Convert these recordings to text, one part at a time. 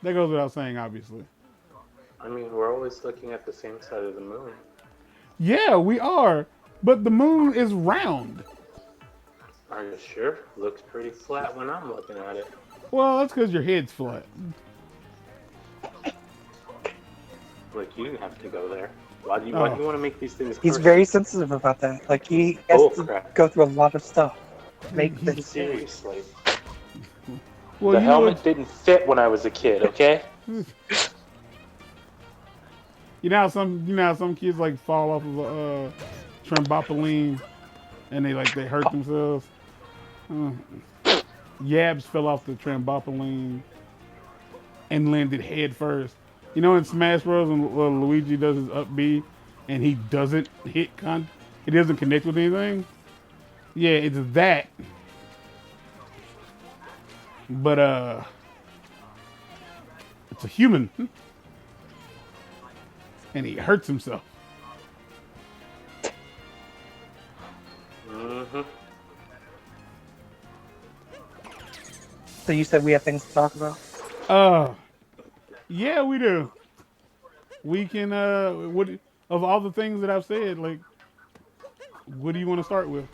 That goes without saying, obviously. I mean, we're always looking at the same side of the moon. Yeah, we are. But the moon is round. Are you sure? Looks pretty flat when I'm looking at it. Well, that's because your head's flat. Like, you didn't have to go there. Why do Oh, you want to make these things He's very personal? sensitive about that. Like he has Bull to crap. go through a lot of stuff to make he. this. Seriously. Well, The you know helmet what? didn't fit when I was a kid, okay? You know how some kids like fall off of a trampoline and they hurt themselves. Uh, Yabs fell off the trampoline and landed head first. You know in Smash Bros. When Luigi does his up B and he doesn't he doesn't connect with anything. Yeah, it's that. But it's a human and he hurts himself. Mm-hmm. So you said we have things to talk about. Uh, yeah, we do. We can what of all the things that I've said, like what do you want to start with?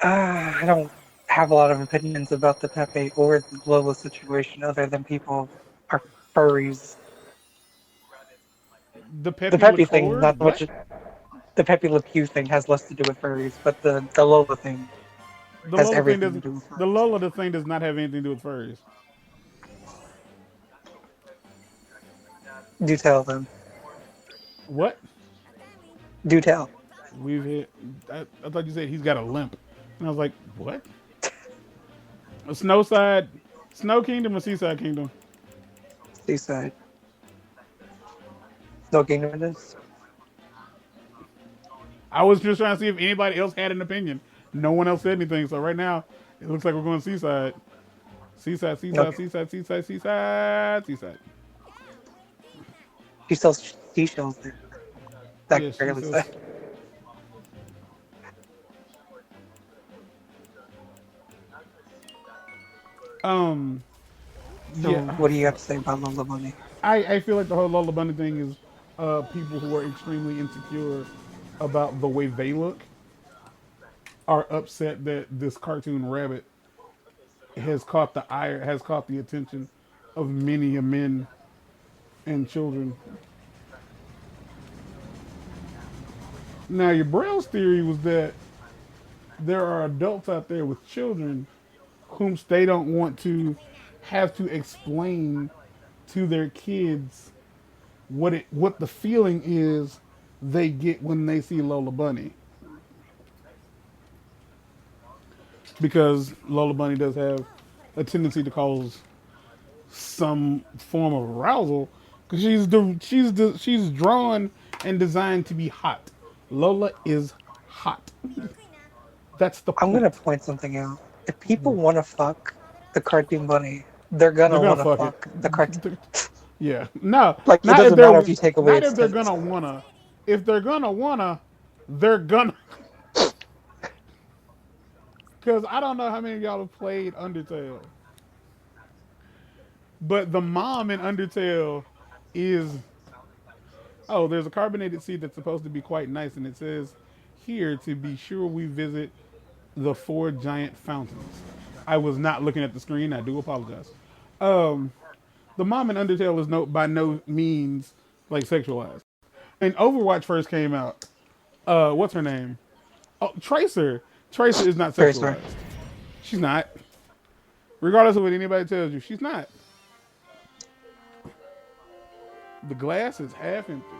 I don't have a lot of opinions about the Pepe or the Lola situation, other than people are furries. The The Pepe Le Pepe thing, Cord? not so What? much. The Pepe Le Pew thing has less to do with furries, but the Lola thing The has Lola thing everything to doesn't. do with The furries. Lola the thing does not have anything to do with furries. Do tell them. What? Do tell. We've hit. I thought you said he's got a limp, and I was like, what? A Snowside, Snow Kingdom or Seaside Kingdom? Seaside. Snow Kingdom it is. I was just trying to see if anybody else had an opinion. No one else said anything, so right now it looks like we're going Seaside. Seaside, Seaside, Okay. Seaside, Seaside, Seaside, Seaside. She sells seashells there. That Yeah, she barely says. said. Um, So yeah, what do you have to say about Lola Bunny? I feel like the whole Lola Bunny thing is people who are extremely insecure about the way they look are upset that this cartoon rabbit has caught the attention of many a men and children. Now your Braille's theory was that there are adults out there with children whom they don't want to have to explain to their kids what the feeling is they get when they see Lola Bunny. Because Lola Bunny does have a tendency to cause some form of arousal because she's drawn and designed to be hot. Lola is hot. That's the I'm gonna point. point something out. If people want to fuck the cartoon bunny, they're gonna They're gonna want to fuck it. fuck the cartoon. Yeah. No, Like it doesn't matter if you take away not its if they're tits. gonna wanna. If they're gonna wanna, they're gonna. Because I don't know how many of y'all have played Undertale, but the mom in Undertale is oh, there's a carbonated sea that's supposed to be quite nice, and it says here to be sure we visit the four giant fountains. I was not looking at the screen. I do apologize. Um, the mom in Undertale is by no means like sexualized. When Overwatch first came out, what's her name? Oh, Tracer. Tracer is not Very sorry. sexualized. She's not. Regardless of what anybody tells you, she's not. The glass is half empty.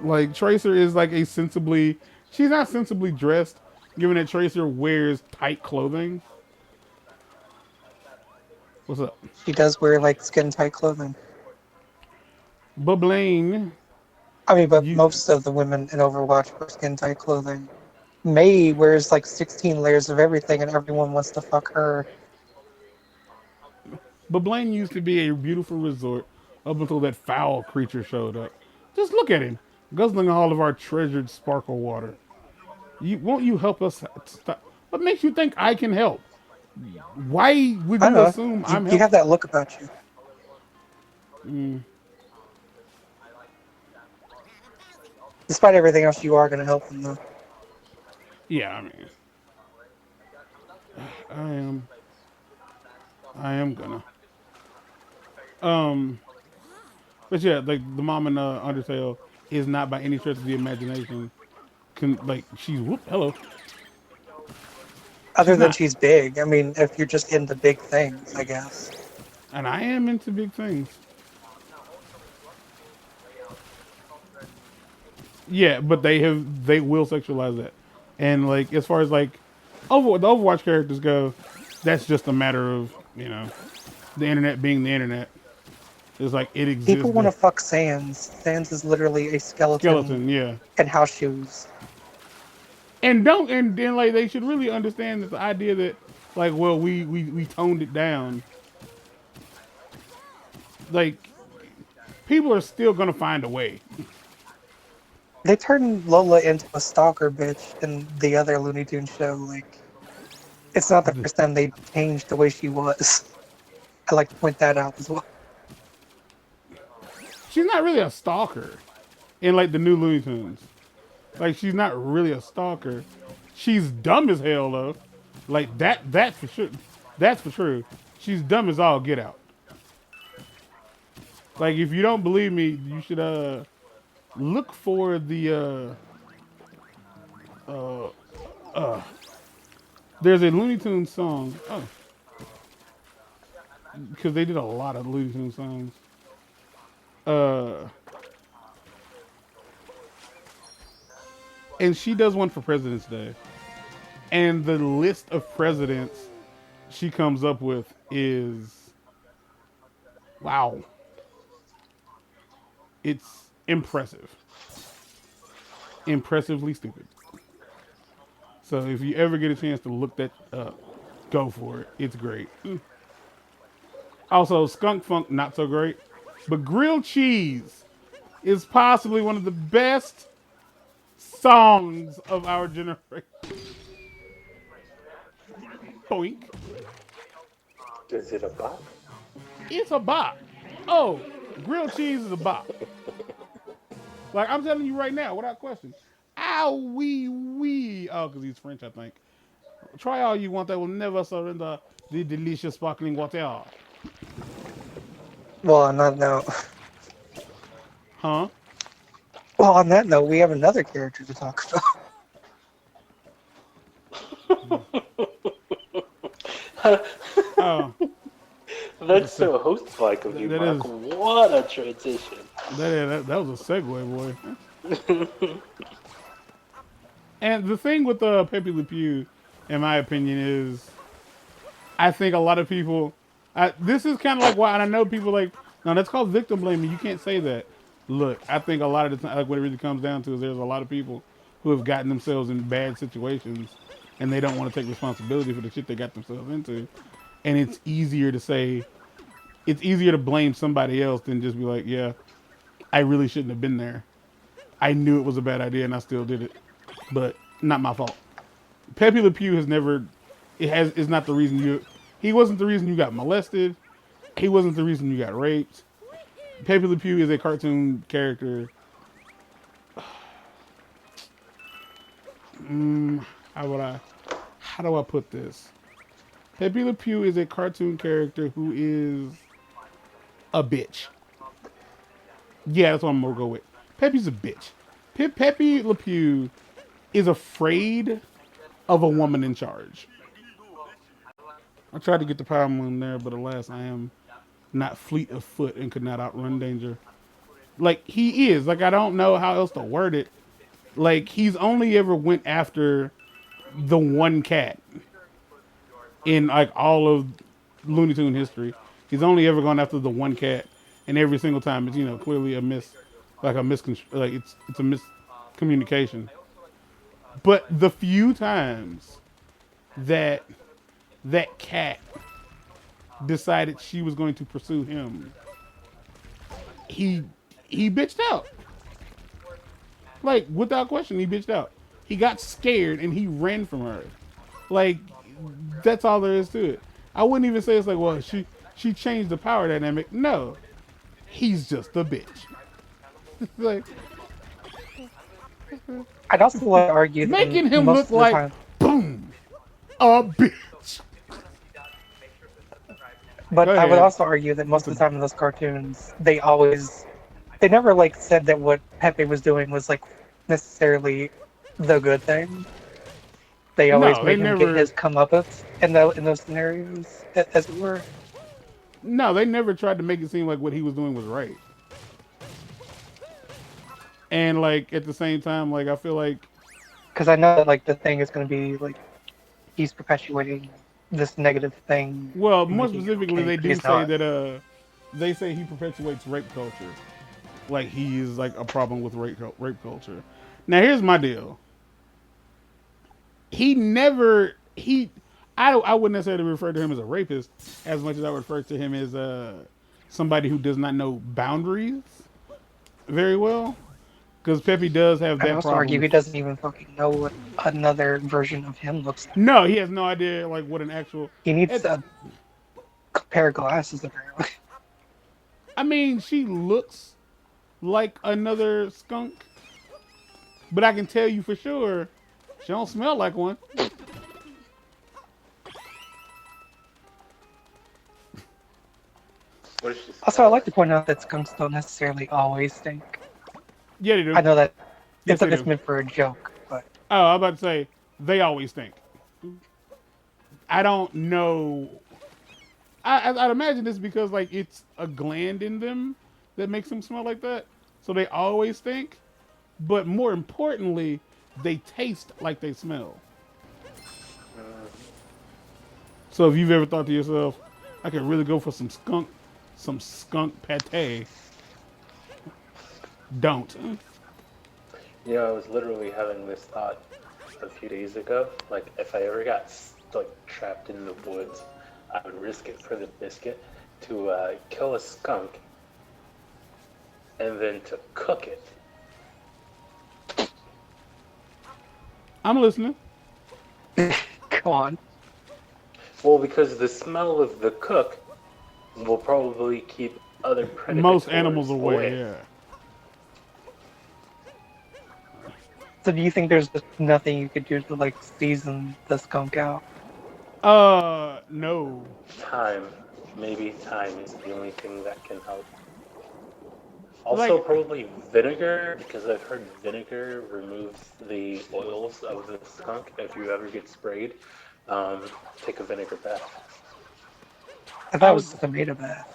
Like Tracer is like a sensibly. She's not sensibly dressed, given that Tracer wears tight clothing. What's up? She does wear like skin tight clothing. Bublaine, I mean, but you. most of the women in Overwatch wear skin tight clothing. Mei wears like 16 layers of everything, and everyone wants to fuck her. Bublaine used to be a beautiful resort up until that foul creature showed up. Just look at him, guzzling all of our treasured sparkle water. Won't you help us stop? What makes you think I can help? Why would I don't you know. assume You, I'm you have helping? that look about you. Despite everything else, you are going to help them, though. Yeah, I mean, I am. I am gonna. Um, but yeah, like the mom in Undertale is not by any stretch of the imagination. Like she's whoop hello. Other She's than not, she's big. I mean, if you're just into big things, I guess. and I am into big things. Yeah, but they will sexualize that, and like as far as like the Overwatch characters go, that's just a matter of the internet being the internet. It's like it People exists. want The to fuck Sans. Sans is literally a skeleton skeleton, yeah, in house shoes. and don't and then like they should really understand that the idea that like well we toned it down. Like people are still gonna find a way. They turned Lola into a stalker bitch in the other Looney Tunes show. Like, it's not the first time they changed the way she was. I like to point that out as well. She's not really a stalker in like the new Looney Tunes. Like she's not really a stalker. She's dumb as hell though. Like that's for sure. That's for true. She's dumb as all get out. Like if you don't believe me, you should look for the there's a Looney Tunes song. Oh, because they did a lot of Looney Tunes songs. Uh and she does one for President's Day. And the list of presidents she comes up with is wow. It's impressive. Impressively stupid. So if you ever get a chance to look that up, go for it. It's great. Also, Skunk Funk, not so great. But grilled cheese is possibly one of the best songs of our generation. Boink. Is it a bop? It's a bop. Oh, grilled cheese is a bop. Like I'm telling you right now, without question. Ow, wee, wee. Oh, because he's French, I think. Try all you want. That will never surrender the delicious sparkling water. Well, on that note, Huh? we have another character to talk about. Oh, That's so host-like of you, that Mark. is What a transition. that was a segue, boy. And the thing with Pepe Le Pew, in my opinion, is I think a lot of people. This is kind of like why, and I know people like, no, that's called victim blaming. You can't say that. Look, I think a lot of the time, like what it really comes down to is there's a lot of people who have gotten themselves in bad situations, and they don't want to take responsibility for the shit they got themselves into. And it's easier to say, it's easier to blame somebody else than just be like, yeah, I really shouldn't have been there. I knew it was a bad idea and I still did it, but not my fault. Pepe Le Pew has never. It has is not the reason you. He wasn't the reason you got molested. He wasn't the reason you got raped. Pepe Le Pew is a cartoon character. How would I? How do I put this? Pepe Le Pew is a cartoon character who is a bitch. Yeah, that's what I'm gonna go with. Pepe's a bitch. Pepe Le Pew is afraid of a woman in charge. I tried to get the power moon there, but alas, I am not fleet of foot and could not outrun danger. Like he is. Like I don't know how else to word it. Like he's only ever went after the one cat in like all of Looney Tune history. He's only ever gone after the one cat, and every single time it's clearly like it's a miscommunication. But the few times that that cat decided she was going to pursue him, he he bitched out. Like without question, he bitched out. He got scared and he ran from her. Like That's all there is to it. I wouldn't even say it's like, well, she changed the power dynamic. No, he's just a bitch. Like I'd also like to argue that making him most look of the like time, boom, a bitch. Go but I would ahead. also argue that most What's of a, the time in those cartoons, they never like said that what Pepe was doing was like necessarily the good thing. They always no, they made him get never. his comeuppance in those scenarios, as it were. No, they never tried to make it seem like what he was doing was right. And like at the same time, like I feel like Because I know that like the thing is going to be like he's perpetuating this negative thing, well, more making it specifically, okay, they but do he's say not. that they say he perpetuates rape culture. Like he is like a problem with rape culture. Now here's my deal. He never he I wouldn't necessarily refer to him as a rapist as much as I would refer to him as somebody who does not know boundaries very well. Because Pepe does have I'd that also argue problem. he doesn't even fucking know what another version of him looks like. No, he has no idea like what an actual. He needs It, a pair of glasses apparently. I mean, she looks like another skunk, but I can tell you for sure, she don't smell like one. What does she Also, I smell like to like? point out that skunks don't necessarily always stink. Yeah, they do. I know that Yes, they it's do. meant for a joke, but Oh, I'm about to say they always stink. I don't know. I'd imagine it's because like it's a gland in them that makes them smell like that, so they always stink. But more importantly, they taste like they smell. So if you've ever thought to yourself, I could really go for some skunk pate, don't. You know, I was literally having this thought a few days ago. Like, if I ever got like trapped in the woods, I would risk it for the biscuit to kill a skunk and then to cook it. I'm listening. go on. Well, because the smell of the cook will probably keep other Most predators animals away, away. yeah. So do you think there's just nothing you could do to like season the skunk out? No. Time. Maybe time is the only thing that can help. Also, Like, probably vinegar, because I've heard vinegar removes the oils of the skunk. If you ever get sprayed, take a vinegar bath. I thought I it would, was a tomato bath.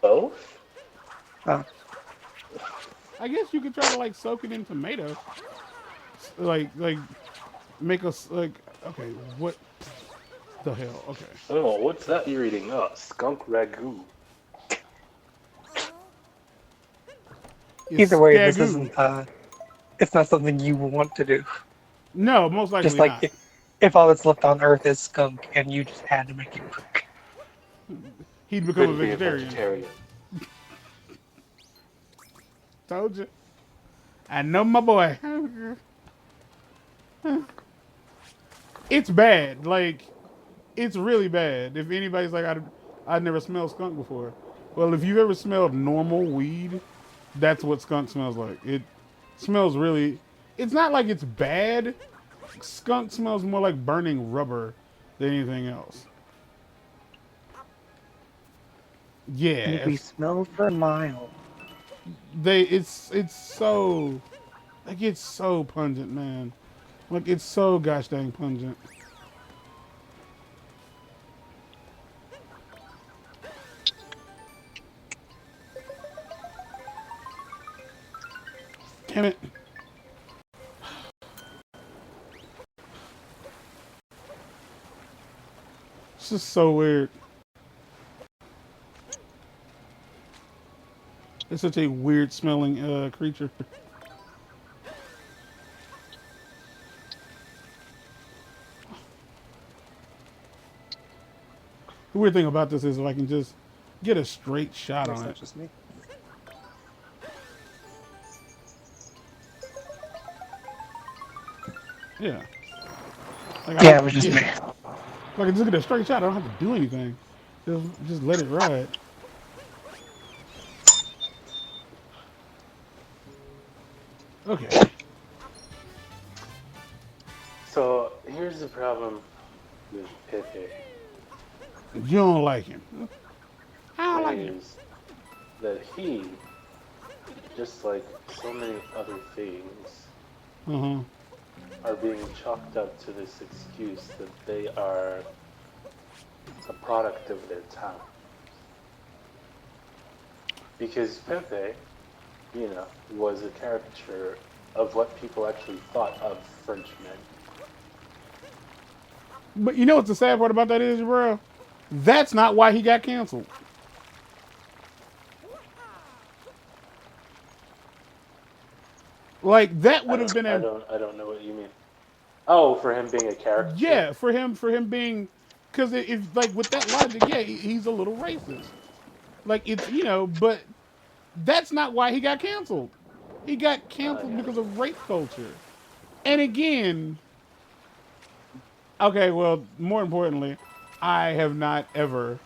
Both? Oh, I guess you could try to like soak it in tomato. Like make us like okay, what the hell? Okay. Oh, what's that you're eating? Oh, skunk ragu. It's either way, this skagoo. isn't. It's not something you want to do. No, most Just likely like not. if all that's left on Earth is skunk, and you just had to make it work. He'd become a Couldn't be a vegetarian. vegetarian. Told you. I know my boy. It's bad. Like, it's really bad. If anybody's like, I'd never smelled skunk before. Well, if you've ever smelled normal weed, that's what skunk smells like. It smells really. It's not like it's bad. Skunk smells more like burning rubber than anything else. And Yeah, we smell for a mile. it's so like it's so pungent, man. Like it's so gosh dang pungent. Damn it. It's just so weird. It's such a weird smelling creature. The weird thing about this is if I can just get a straight shot Or is on that it. just me? Yeah. Like I Yeah, don't. it was just me. Yeah. Like I just get a straight shot. I don't have to do anything. Just let it ride. Okay. So here's the problem with Pepe You don't like him. I don't like him. is that he, just like so many other things, Uh huh. are being chalked up to this excuse that they are a product of their time. Because Pepe, was a caricature of what people actually thought of Frenchmen. But you know what the sad part about that is, bro? That's not why he got canceled. Like that I would have don't, been I a don't, I don't know what you mean. Oh, for him being a caricature. yeah for him being because if like with that logic, yeah, he's a little racist. Like it's but that's not why he got canceled. He got canceled Yeah. because of rape culture. And again, okay, well, more importantly, I have not ever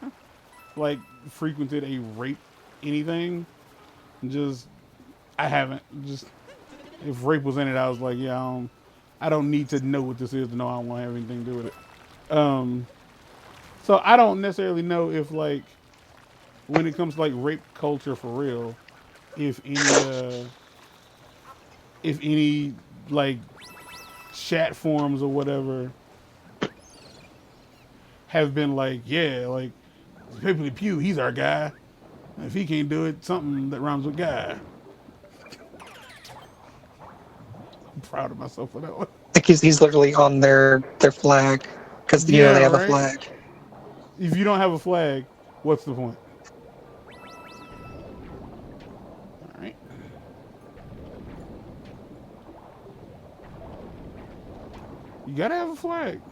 like frequented a rape anything. Just I haven't. Just if rape was in it, I was like, yeah, I don't need to know what this is to know I don't want to have anything to do with it. So I don't necessarily know if like when it comes to like rape culture for real, if any like chat forums or whatever have been like, yeah, like Pepe Le Pew, he's our guy. If he can't do it, something that rhymes with guy. I'm proud of myself for that one. Like he's literally on their flag because Yeah, they have a right. flag. If you don't have a flag, what's the point? All right. You gotta have a flag.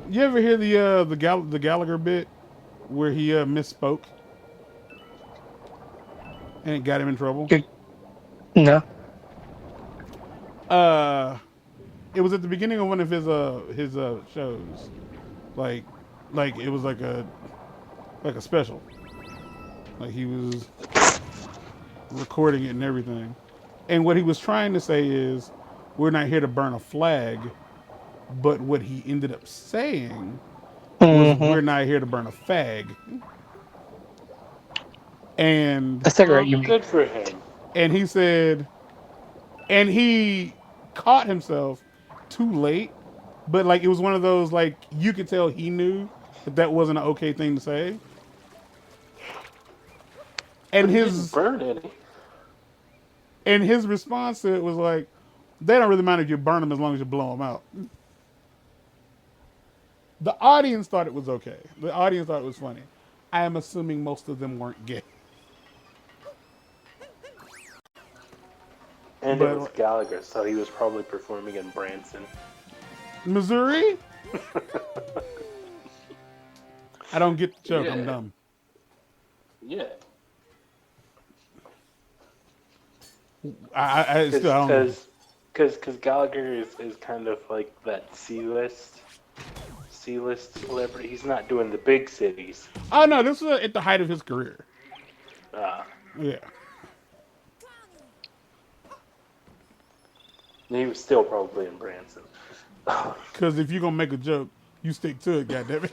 You ever hear the Gallagher bit where he misspoke and it got him in trouble? No. Uh, it was at the beginning of one of his shows, like it was like a special, like he was recording it and everything. And what he was trying to say is, we're not here to burn a flag, but what he ended up saying was, we're Mm-hmm. not here to burn a fag. And A cigarette, you mean? Good for him. and he said, and he caught himself too late, but like it was one of those like you could tell he knew that that wasn't an okay thing to say. And But he didn't his burn any. and his response to it was like, they don't really mind if you burn them as long as you blow them out. The audience thought it was okay. The audience thought it was funny. I am assuming most of them weren't gay. And it But was Gallagher, so he was probably performing in Branson. Missouri? I don't get the joke. Yeah. I'm dumb. Yeah. I still I don't know. Because Gallagher is kind of like that C-list celebrity. He's not doing the big cities. Oh no, this was at the height of his career. Uh, Yeah. he was still probably in Branson. Because if you're gonna make a joke, you stick to it. Goddammit.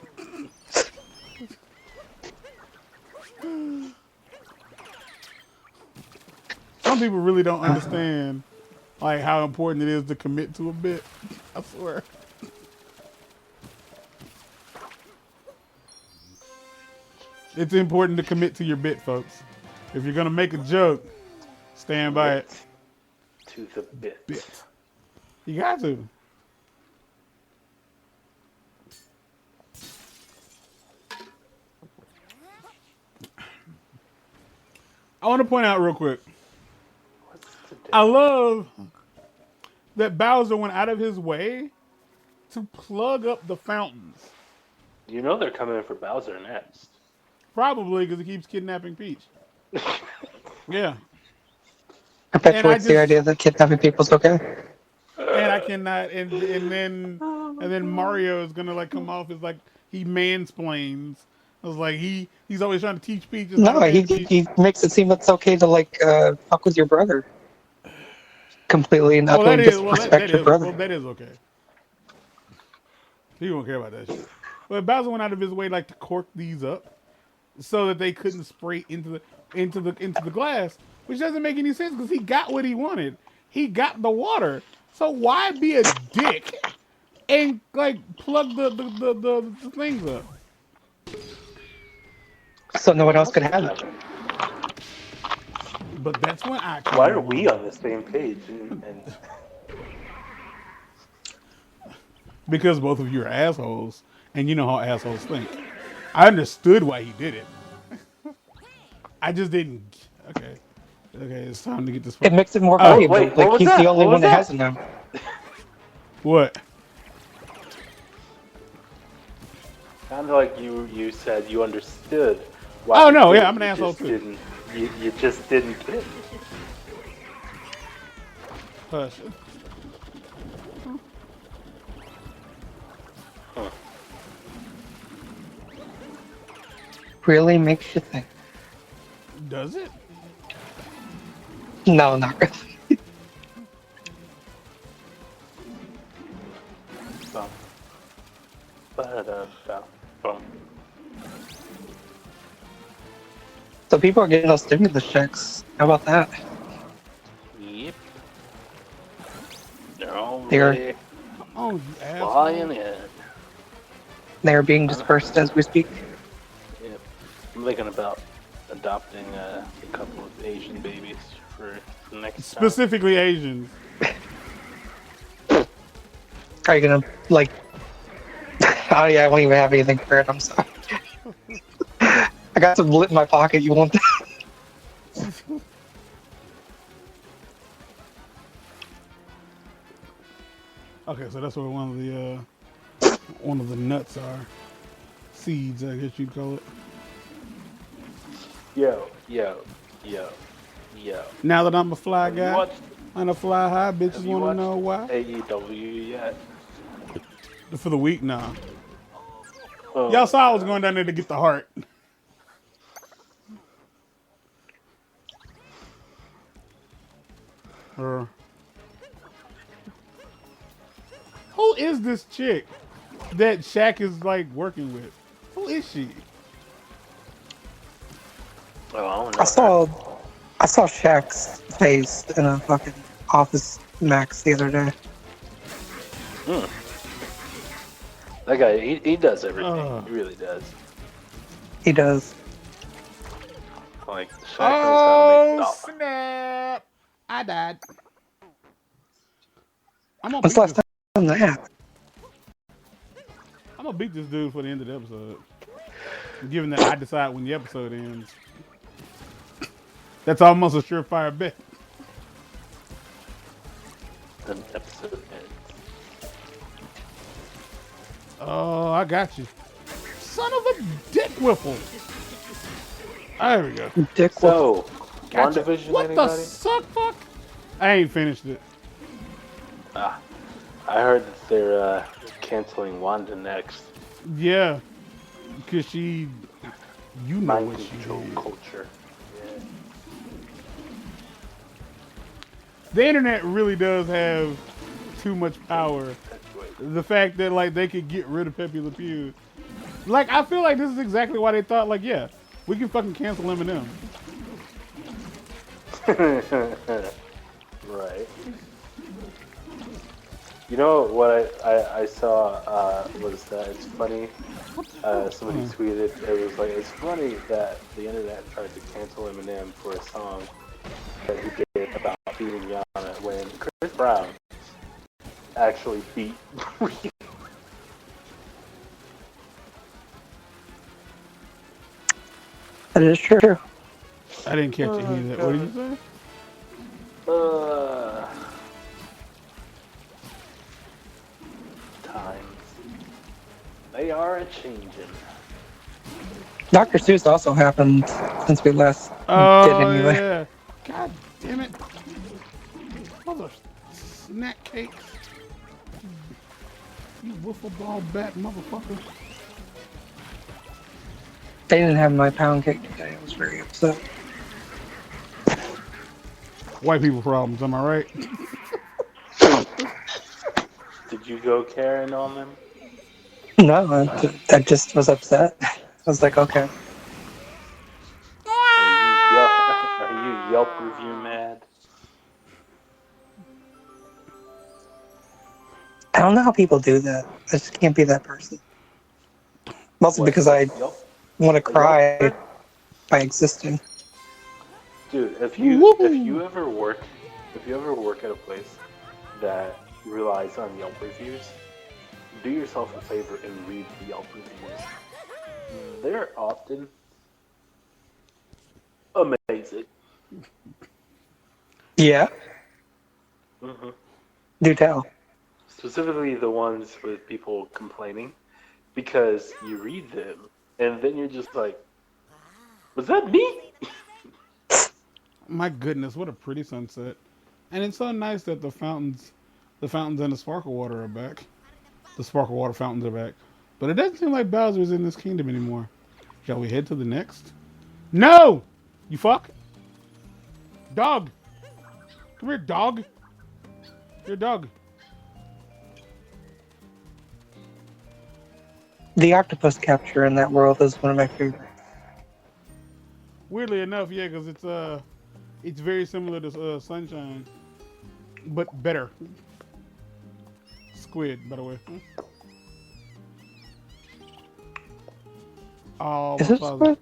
Some people really don't understand like how important it is to commit to a bit. I swear. It's important to commit to your bit, folks. If you're gonna make a joke, stand by it. To the bit. Bit. You got to. I want to point out real quick. What's today? I love that Bowser went out of his way to plug up the fountains. You know they're coming for Bowser next. Probably because he keeps kidnapping Peach. Yeah. And I Perpetuates the just idea that kidnapping people's okay. cannot, and then Mario is gonna like come off as like he mansplains. I was like he's always trying to teach Peach. It's not No, okay he to teach. he makes it seem it's okay to like fuck with your brother completely and Well, that utterly is well that, disrespect that your is well brother. that is okay. He won't care about that shit. But Bowser went out of his way like to cork these up so that they couldn't spray into the glass, which doesn't make any sense because he got what he wanted. He got the water. So why be a dick and like plug the things up? So no one else What's could have it. happening? But that's when I kind Why of are we wonder. on the same page? And Because both of you are assholes, and you know how assholes think. I understood why he did it. I just didn't. Okay. Okay, it's time to get this. It makes it more Oh, valuable. wait, what Like was he's the that? only What one was that that? has it now. what? sounded like you said you understood. Why Oh you no, did yeah, it. I'm an You asshole just too. didn't. You just didn't get it. Hush. Huh. Really makes you think. Does it? No, not really. Bum. Ba-da-da-da. Bum. So people are getting those stimulus checks. How about that? Yep. They're all They're- ready, Oh, you flying asshole. in. They are being dispersed as we speak. Yep. I'm thinking about adopting a couple of Asian babies for the next time. Specifically Asians. Are you gonna like? Oh yeah, I won't even have anything for it. I'm sorry. I got some lit in my pocket. You want that? Okay, so that's what one of the nuts are. Seeds, I guess you'd call it. Yo. Now that I'm a fly Have you guy watched and a fly high, bitches Have you want to watched know why. AEW yet? For the week, nah. Oh, Y'all saw I was going down there to get the heart. Who is this chick that Shaq is like working with? Who is she? Oh, I don't know. I saw Shaq's face in a fucking Office Max the other day. That guy, he does everything. He really does. He does. Like, Shaq knows how to make dollars. Snap! I died. I'm gonna When's beat the last this. time that? I'm gonna beat this dude for the end of the episode. Given that I decide when the episode ends, that's almost a surefire bet. The episode ends. Oh, I got you. Son of a dick whiffle. There we go. Dick. So, Gotcha. WandaVision, What anybody? the suck fuck? I ain't finished it. Ah, I heard that they're canceling Wanda next. Yeah. Because she, you know Mind what she control did. culture. Yeah. The internet really does have too much power. The fact that like they could get rid of Pepe Le Pew. Like I feel like this is exactly why they thought like, yeah, we can fucking cancel Eminem. Right. You know what I saw was that it's funny. Somebody tweeted it was like it's funny that the internet tried to cancel Eminem for a song that he did about beating Rihanna when Chris Brown actually beat Rihanna. That is true. I didn't catch any of that. What did you say? Times. They are a-changing. Dr. Seuss also happened since we last Oh did anyway. yeah. God damn it. Mother snack cakes. You wiffle ball bat motherfucker. They didn't have my pound cake today. I was very upset. White people problems, am I right? Did you go Karen on them? No, I just was upset. I was like, okay. Are you Yelp? Are you Yelp review mad? I don't know how people do that. I just can't be that person. Mostly What? because I Yelp? want to A cry Yelper? by existing. Dude, Woo! if you ever work at a place that relies on Yelp reviews, do yourself a favor and read the Yelp reviews. They're often amazing. Yeah, hmm do tell. Specifically the ones with people complaining, because you read them and then you're just like, was that me? My goodness, what a pretty sunset. And it's so nice that the fountains and the sparkle water are back. The sparkle water fountains are back. But it doesn't seem like Bowser's in this kingdom anymore. Shall we head to the next? No! You fuck? Dog! Come here, dog. You're a dog. The octopus capture in that world is one of my favorites. Weirdly enough, yeah, because it's very similar to Sunshine, but better. Squid, by the way. Is Almost it positive. squid?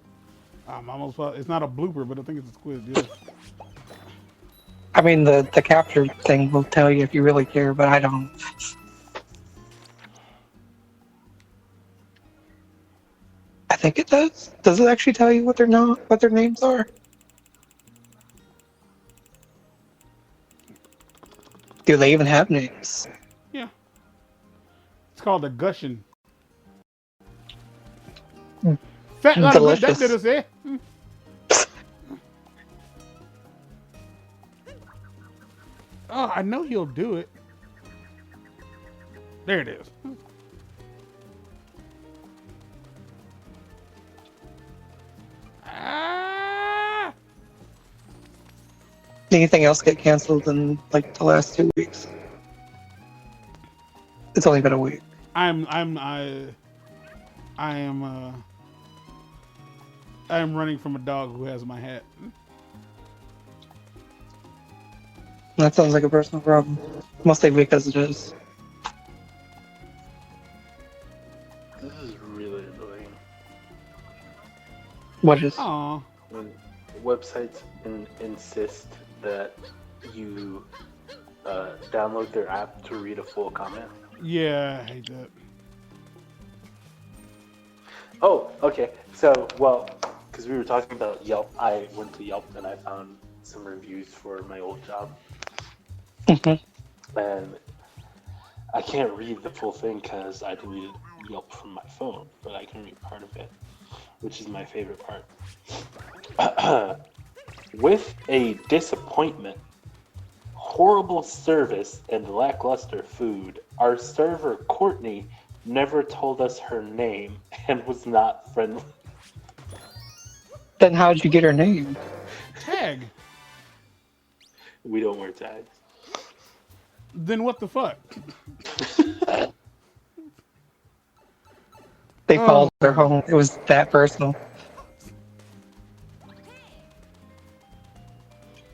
I'm almost positive. It's not a blooper, but I think it's a squid. Yeah. I mean, the capture thing will tell you if you really care, but I don't. I think it does. Does it actually tell you what their names are? Do they even have names? Yeah. It's called a gushin. Fat lot of good that Delicious. little say. Oh, I know he'll do it. There it is. Ah! Anything else get canceled in like the last 2 weeks? It's only been a week. I am running from a dog who has my hat. That sounds like a personal problem. Mostly because it is. This is really annoying. What is? Aw. When websites insist that you download their app to read a full comment. Yeah, I hate that. Oh, okay. So, well, because we were talking about Yelp, I went to Yelp and I found some reviews for my old job. And I can't read the full thing because I deleted Yelp from my phone, but I can read part of it, which is my favorite part. With a disappointment, horrible service, and lackluster food, our server Courtney never told us her name and was not friendly. Then how'd you get her name? Tag. We don't wear tags. Then what the fuck? They Oh. followed her home. It was that personal.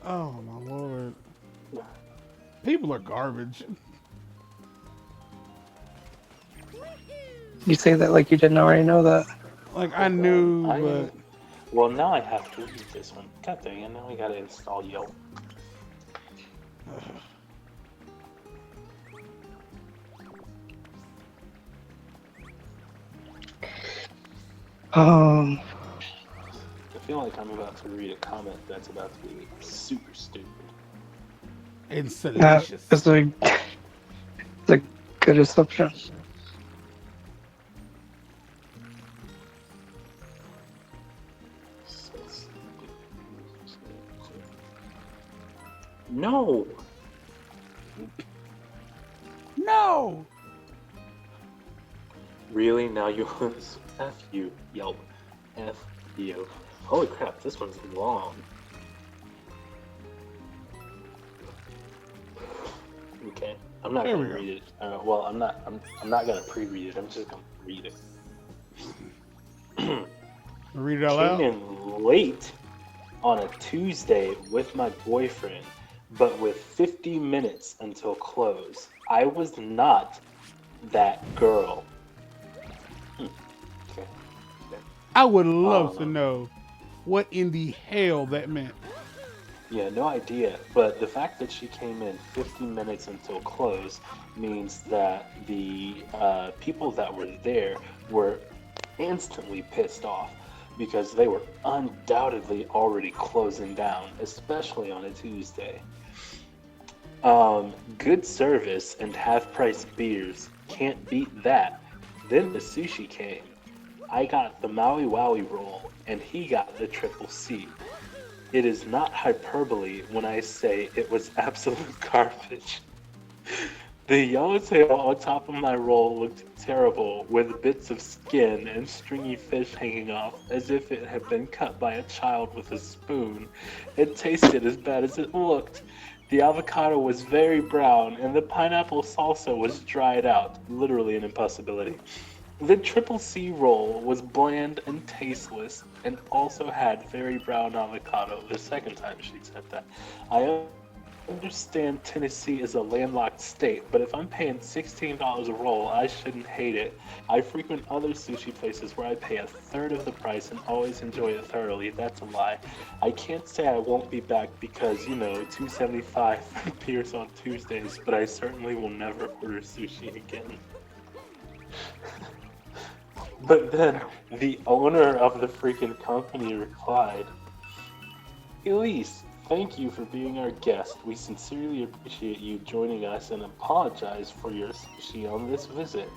Oh my lord. People are garbage. You say that like you didn't already know that. Like I knew, but Well, now I have to read this one. God dang it, now I gotta install Yelp. Um, I feel like I'm about to read a comment that's about to be super stupid. it's that salacious. is a good assumption. No! no! Really? Now you F you, Yelp. F you. Holy crap, this one's long. Okay. I'm not There we gonna go. read it. Well, I'm not gonna pre-read it. I'm just gonna read it. Read it out Came loud. in late on a Tuesday with my boyfriend, but with 50 minutes until close. I was not that girl. Okay. Okay. I would love to Um, know what in the hell that meant. Yeah, no idea. But the fact that she came in 50 minutes until close means that the people that were there were instantly pissed off because they were undoubtedly already closing down, especially on a Tuesday. Good service and half-price beers. Can't beat that. Then the sushi came. I got the Maui Wowie roll, and he got the triple C. It is not hyperbole when I say it was absolute garbage. The yellowtail on top of my roll looked terrible, with bits of skin and stringy fish hanging off, as if it had been cut by a child with a spoon. It tasted as bad as it looked. The avocado was very brown, and the pineapple salsa was dried out, literally an impossibility. The triple C roll was bland and tasteless, and also had very brown avocado. The second time she said that. I understand Tennessee is a landlocked state, but if I'm paying $16 a roll, I shouldn't hate it. I frequent other sushi places where I pay a third of the price and always enjoy it thoroughly. That's a lie. I can't say I won't be back because, you know, $2.75 for beers on Tuesdays, but I certainly will never order sushi again. But then the owner of the freaking company replied, Elise, thank you for being our guest. We sincerely appreciate you joining us and apologize for your sushi on this visit.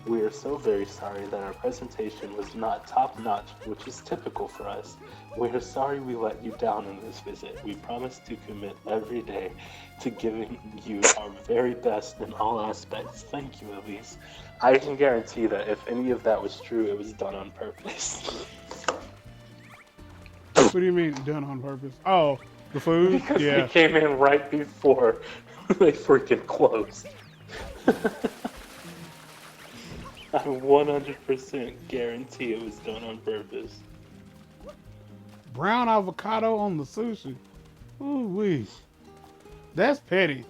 We are so very sorry that our presentation was not top-notch, which is typical for us. We are sorry we let you down in this visit. We promise to commit every day to giving you our very best in all aspects. Thank you, Elise. I can guarantee that if any of that was true, it was done on purpose. What do you mean done on purpose? Oh, the food? Because Yeah. they came in right before they freaking closed. I 100% guarantee it was done on purpose. Brown avocado on the sushi. Ooh wee. That's petty.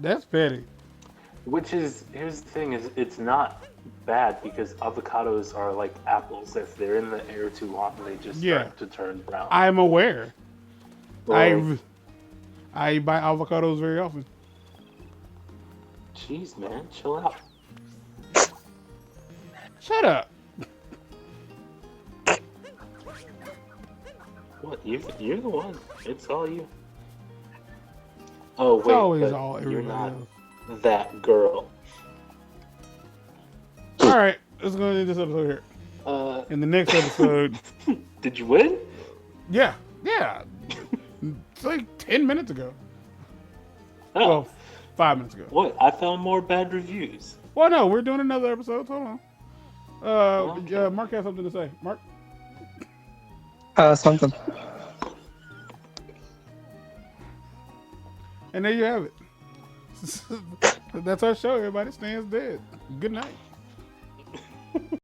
That's petty. Which is, here's the thing, is it's not bad because avocados are like apples. If they're in the air too long, they just start to turn brown. I'm aware. Like, I buy avocados very often. jeez, man, chill out. Shut up. What? You're the one. It's all you. Oh, wait, It's always but all you're everybody not else. that girl. All right, let's go into this episode here. In the next episode, Did you win? yeah, it's like 10 minutes ago. Oh, Well, 5 minutes ago. what? I found more bad reviews. Well, no, we're doing another episode. Hold on. Okay. Mark has something to say. Mark. Something. And there you have it. That's our show. Everybody stands dead. Good night.